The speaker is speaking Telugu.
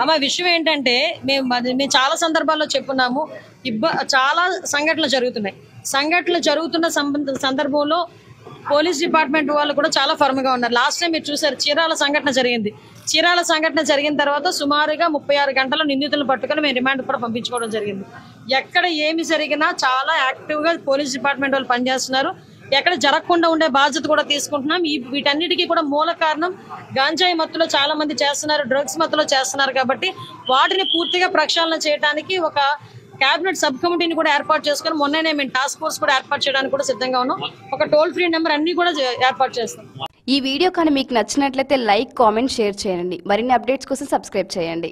అమ్మ విషయం ఏంటంటే మేము చాలా సందర్భాల్లో చెప్పున్నాము, చాలా సంఘటనలు జరుగుతున్న సందర్భంలో పోలీస్ డిపార్ట్మెంట్ వాళ్ళు కూడా చాలా ఫర్మ్ గా ఉన్నారు. లాస్ట్ టైం మీరు చూసారు, చీరాల సంఘటన జరిగిన తర్వాత సుమారుగా 36 గంటల నిందితులను పట్టుకొని మేము రిమాండ్ కూడా పంపించుకోవడం జరిగింది. ఎక్కడ ఏమి జరిగినా చాలా యాక్టివ్ గా పోలీస్ డిపార్ట్మెంట్ వాళ్ళు పనిచేస్తున్నారు. ఎక్కడ జరగకుండా ఉండే బాధ్యత కూడా తీసుకుంటున్నాం. వీటన్నిటికీ కూడా మూల కారణం గాంజాయి మత్తులో చాలా మంది చేస్తున్నారు, డ్రగ్స్ మత్తులో చేస్తున్నారు. కాబట్టి వాటిని పూర్తిగా ప్రక్షాళన చేయడానికి ఒక కేబినెట్ సబ్ కమిటీని కూడా ఏర్పాటు చేసుకుని మొన్ననే మేము టాస్క్ ఫోర్స్ కూడా ఏర్పాటు చేయడానికి కూడా సిద్ధంగా ఉన్నాం. ఒక టోల్ ఫ్రీ నెంబర్ అన్ని కూడా ఏర్పాటు చేస్తాం. ఈ వీడియో కానీ మీకు నచ్చినట్లయితే లైక్, కామెంట్, షేర్ చేయండి. మరిన్ని అప్డేట్స్ కోసం సబ్స్క్రైబ్ చేయండి.